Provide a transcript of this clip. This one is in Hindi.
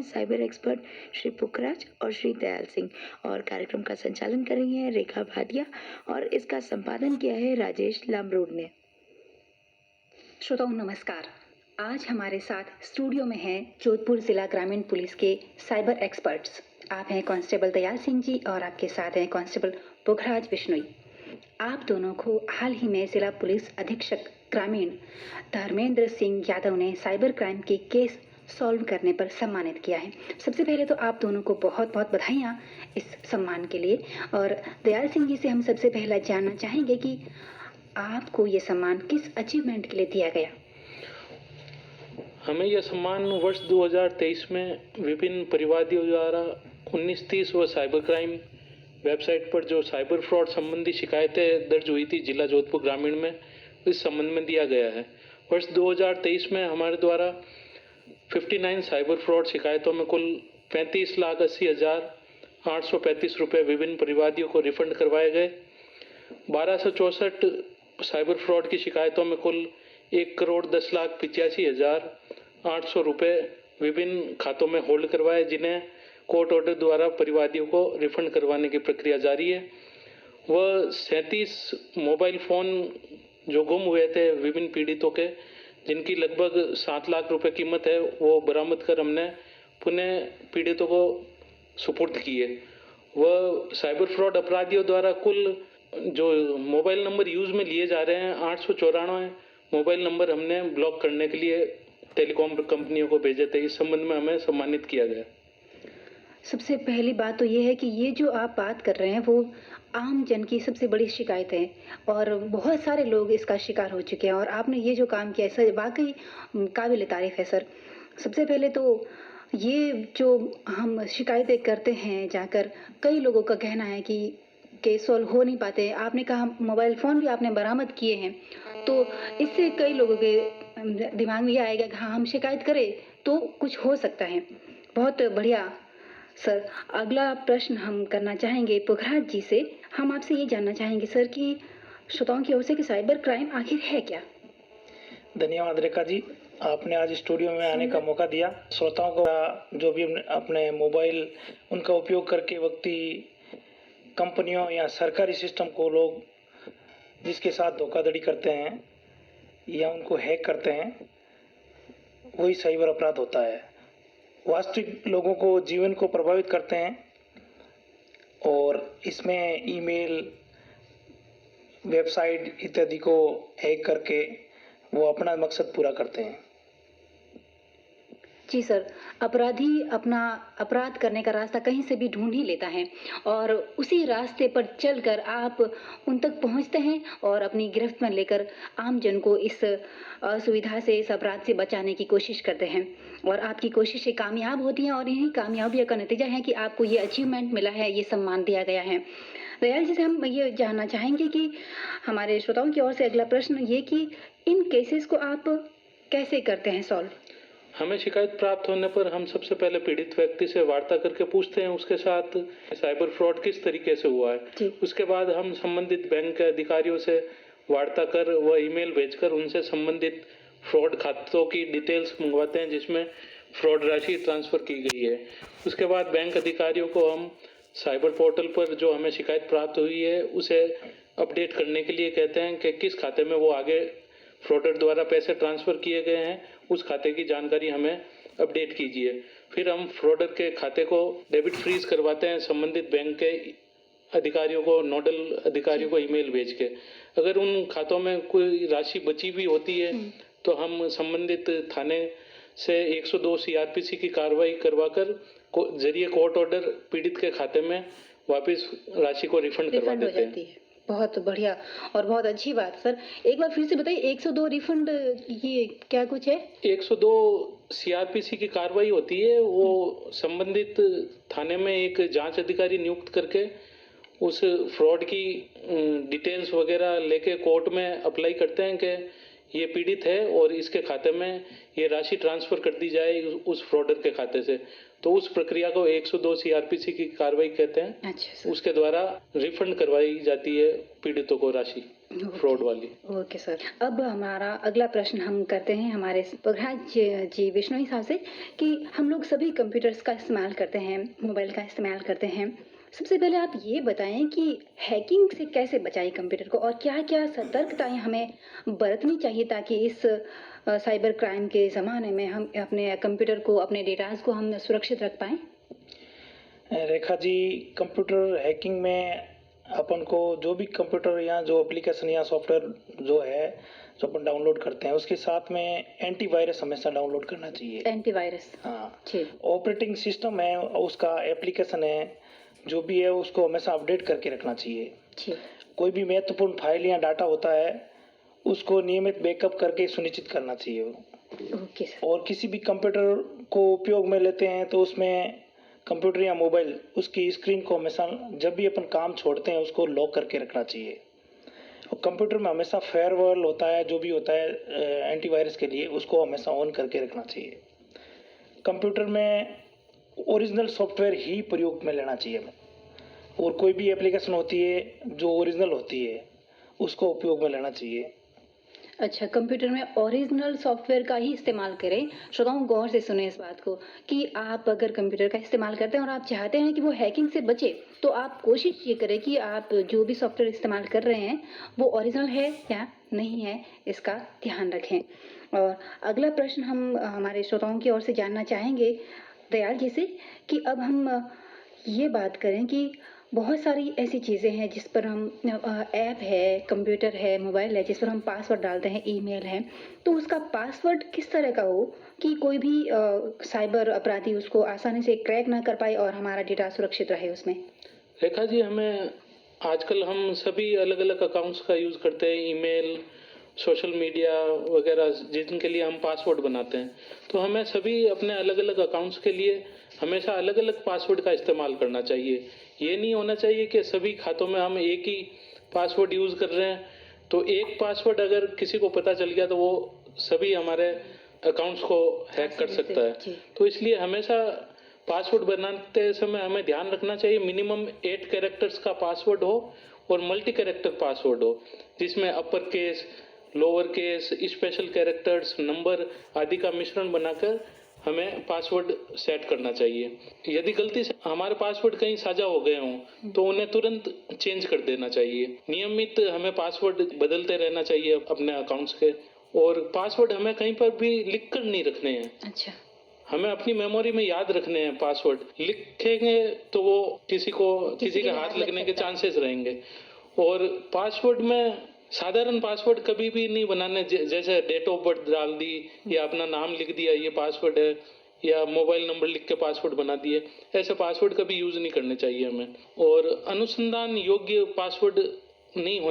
साइबर एक्सपर्ट श्री पुखराज और श्री दयाल सिंह, और कार्यक्रम का संचालन कर रही हैं रेखा भाटिया और इसका संपादन किया है राजेश लामरोड ने। श्रोताओं नमस्कार। आज हमारे साथ स्टूडियो में हैं जोधपुर जिला ग्रामीण पुलिस के साइबर एक्सपर्ट्स। आप हैं कांस्टेबल दयाल सिंह जी और आपके साथ हैं कांस्टेबल पुखराज बिश्नोई। आप दोनों को हाल ही में जिला पुलिस अधीक्षक ग्रामीण धर्मेंद्र सिंह यादव ने साइबर क्राइम के केस सॉल्व करने पर सम्मानित किया है। सबसे पहले तो आप दोनों को बहुत बहुत बधाइयाँ इस सम्मान के लिए। और दयाल सिंह जी से हम सबसे पहला जानना चाहेंगे कि आपको ये सम्मान किस अचीवमेंट के लिए दिया गया? हमें यह सम्मान वर्ष 2023 में विभिन्न परिवादियों द्वारा 1930 व साइबर क्राइम वेबसाइट पर जो साइबर फ्रॉड संबंधी शिकायतें दर्ज हुई थी जिला जोधपुर ग्रामीण में, इस संबंध में दिया गया है। वर्ष 2023 में हमारे द्वारा 59 साइबर फ्रॉड शिकायतों में कुल 35,80,835 रुपये विभिन्न परिवादियों को रिफंड करवाए गए। 1264 साइबर फ्रॉड की शिकायतों में कुल 1,10,85,800 रुपये विभिन्न खातों में होल्ड करवाए, जिन्हें कोर्ट ऑर्डर द्वारा परिवादियों को रिफंड करवाने की प्रक्रिया जारी है। वह 37 मोबाइल फ़ोन जो गुम हुए थे विभिन्न पीड़ितों के, जिनकी लगभग 7 लाख रुपए कीमत है, वो बरामद कर हमने पुनः पीड़ितों को सुपुर्द किए। वह साइबर फ्रॉड अपराधियों द्वारा कुल जो मोबाइल नंबर यूज़ में लिए जा रहे हैं 894 मोबाइल नंबर हमने ब्लॉक करने के लिए टेलीकॉम कंपनियों को भेजे थे। इस संबंध में हमें सम्मानित किया गया। सबसे पहली बात तो ये है कि ये जो आप बात कर रहे हैं वो आम जन की सबसे बड़ी शिकायत है और बहुत सारे लोग इसका शिकार हो चुके हैं, और आपने ये जो काम किया है सर वाकई काबिल तारीफ है सर। सबसे पहले तो ये जो हम शिकायतें करते हैं जाकर, कई लोगों का कहना है कि केस सॉल्व हो नहीं पाते। आपने कहा मोबाइल फ़ोन भी आपने बरामद किए हैं, तो इससे कई लोगों के दिमाग में ये आएगा कि हाँ हम शिकायत करें तो कुछ हो सकता है। बहुत बढ़िया सर। अगला प्रश्न हम करना चाहेंगे पुखराज जी से। हम आपसे ये जानना चाहेंगे सर कि श्रोताओं की ओर से कि साइबर क्राइम आखिर है क्या? धन्यवाद रेखा जी, आपने आज स्टूडियो में आने का मौका दिया। श्रोताओं को जो भी अपने मोबाइल उनका उपयोग करके व्यक्ति कंपनियों या सरकारी सिस्टम को लोग जिसके साथ धोखाधड़ी करते हैं या उनको हैक करते हैं, वही साइबर अपराध होता है। वास्तविक लोगों को जीवन को प्रभावित करते हैं और इसमें ईमेल, वेबसाइट इत्यादि को हैक करके वो अपना मकसद पूरा करते हैं। जी सर, अपराधी अपना अपराध करने का रास्ता कहीं से भी ढूंढ ही लेता है और उसी रास्ते पर चलकर आप उन तक पहुंचते हैं और अपनी गिरफ्त में लेकर आम जन को इस असुविधा से, इस अपराध से बचाने की कोशिश करते हैं और आपकी कोशिशें कामयाब होती हैं और इन्हीं कामयाबियों का नतीजा है कि आपको ये अचीवमेंट मिला है, ये सम्मान दिया गया है। दयाल जी से हम ये जानना चाहेंगे कि हमारे श्रोताओं की ओर से अगला प्रश्न ये कि इन केसेस को आप कैसे करते हैं सॉल्व? हमें शिकायत प्राप्त होने पर हम सबसे पहले पीड़ित व्यक्ति से वार्ता करके पूछते हैं उसके साथ साइबर फ्रॉड किस तरीके से हुआ है। उसके बाद हम संबंधित बैंक के अधिकारियों से वार्ता कर व ईमेल भेजकर उनसे संबंधित फ्रॉड खातों की डिटेल्स मंगवाते हैं जिसमें फ्रॉड राशि ट्रांसफ़र की गई है। उसके बाद बैंक अधिकारियों को हम साइबर पोर्टल पर जो हमें शिकायत प्राप्त हुई है उसे अपडेट करने के लिए कहते हैं कि किस खाते में वो आगे फ्रॉडर द्वारा पैसे ट्रांसफ़र किए गए हैं, उस खाते की जानकारी हमें अपडेट कीजिए। फिर हम फ्रॉडर के खाते को डेबिट फ्रीज करवाते हैं संबंधित बैंक के अधिकारियों को, नोडल अधिकारियों को ईमेल भेज के। अगर उन खातों में कोई राशि बची भी होती है तो हम संबंधित थाने से 102 CRPC की कार्रवाई करवाकर जरिए कोर्ट ऑर्डर पीड़ित के खाते में वापस राशि को रिफंड करवा देते हैं। बहुत बढ़िया और बहुत अच्छी बात। सर एक बार फिर से बताइए, 102 रिफंड ये क्या कुछ है? 102 CRPC की कार्रवाई होती है, वो संबंधित थाने में एक जांच अधिकारी नियुक्त करके उस फ्रॉड की डिटेल्स वगैरह लेके कोर्ट में अप्लाई करते हैं कि ये पीड़ित है और इसके खाते में ये राशि ट्रांसफ़र कर दी जाए उस फ्रॉडर के खाते से। तो उस प्रक्रिया को 102 CRPC की कार्रवाई कहते हैं। अच्छा। उसके द्वारा रिफंड करवाई जाती है पीड़ितों को राशि। फ्रॉड वाली। ओके सर, अब हमारा अगला प्रश्न हम करते हैं हमारे प्रहलाद जी विश्नोई साहब से कि हम लोग सभी कंप्यूटर्स का इस्तेमाल करते हैं, मोबाइल का इस्तेमाल करते हैं। सबसे पहले आप ये बताएं कि हैकिंग से कैसे बचाएं कंप्यूटर को और क्या-क्या सतर्कताएं हमें बरतनी चाहिए ताकि इस साइबर क्राइम के ज़माने में हम अपने कंप्यूटर को, अपने डेटाज को हम सुरक्षित रख पाएं? रेखा जी, कंप्यूटर हैकिंग में अपन को जो भी कंप्यूटर या जो एप्लीकेशन या सॉफ्टवेयर जो है जो अपन डाउनलोड करते हैं उसके साथ में एंटीवायरस हमेशा डाउनलोड करना चाहिए। एंटीवायरस, हाँ, जी, ऑपरेटिंग सिस्टम है उसका, एप्लीकेशन है जो भी है उसको हमेशा अपडेट करके रखना चाहिए। जी, कोई भी महत्वपूर्ण फाइल या डाटा होता है उसको नियमित बैकअप करके सुनिश्चित करना चाहिए। Okay sir. और किसी भी कंप्यूटर को उपयोग में लेते हैं तो उसमें कंप्यूटर या मोबाइल उसकी स्क्रीन को हमेशा जब भी अपन काम छोड़ते हैं उसको लॉक करके रखना चाहिए। और कंप्यूटर में हमेशा फायरवॉल होता है, जो भी होता है एंटीवायरस के लिए, उसको हमेशा ऑन करके रखना चाहिए। कंप्यूटर में ओरिजिनल सॉफ्टवेयर ही प्रयोग में लेना चाहिए हमें, और कोई भी एप्लीकेशन होती है जो ओरिजिनल होती है उसको उपयोग में लेना चाहिए। अच्छा, कंप्यूटर में ओरिजिनल सॉफ्टवेयर का ही इस्तेमाल करें। श्रोताओं गौर से सुने इस बात को कि आप अगर कंप्यूटर का इस्तेमाल करते हैं और आप चाहते हैं कि वो हैकिंग से बचे, तो आप कोशिश ये करें कि आप जो भी सॉफ्टवेयर इस्तेमाल कर रहे हैं वो ओरिजिनल है या नहीं है, इसका ध्यान रखें। और अगला प्रश्न हम हमारे श्रोताओं की ओर से जानना चाहेंगे दयाल जी से कि अब हम ये बात करें कि बहुत सारी ऐसी चीज़ें हैं जिस पर हम ऐप है, कंप्यूटर है, मोबाइल है, जिस पर हम पासवर्ड डालते हैं, ईमेल है, तो उसका पासवर्ड किस तरह का हो कि कोई भी साइबर अपराधी उसको आसानी से क्रैक ना कर पाए और हमारा डेटा सुरक्षित रहे उसमें? रेखा जी, हमें आजकल हम सभी अलग अलग अकाउंट्स का यूज़ करते हैं, ईमेल, सोशल मीडिया वगैरह, जिनके लिए हम पासवर्ड बनाते हैं। तो हमें सभी अपने अलग अलग अकाउंट्स के लिए हमेशा अलग अलग पासवर्ड का इस्तेमाल करना चाहिए। ये नहीं होना चाहिए कि सभी खातों में हम एक ही पासवर्ड यूज़ कर रहे हैं, तो एक पासवर्ड अगर किसी को पता चल गया तो वो सभी हमारे अकाउंट्स को हैक कर सकता है। तो इसलिए हमेशा पासवर्ड बनाते समय हमें ध्यान रखना चाहिए मिनिमम 8 कैरेक्टर्स का पासवर्ड हो और मल्टी कैरेक्टर पासवर्ड हो, जिसमें upper case, lower case, special characters, number आदि का मिश्रण बनाकर हमें पासवर्ड सेट करना चाहिए। यदि गलती से हमारे पासवर्ड कहीं साझा हो गए हों तो उन्हें तुरंत चेंज कर देना चाहिए। नियमित हमें पासवर्ड बदलते रहना चाहिए अपने अकाउंट्स के, और पासवर्ड हमें कहीं पर भी लिख कर नहीं रखने हैं। अच्छा, हमें अपनी मेमोरी में याद रखने हैं। पासवर्ड लिखेंगे तो वो किसी के हाथ लगने के चांसेस रहेंगे। और पासवर्ड में साधारण पासवर्ड कभी भी नहीं बनाने, जैसे डेट ऑफ बर्थ डाल दी या अपना नाम लिख दिया ये पासवर्ड है, या मोबाइल नंबर लिख के पासवर्ड बना दिए, ऐसे पासवर्ड कभी यूज नहीं करने चाहिए हमें। और अनुसंधान योग्य पासवर्ड नहीं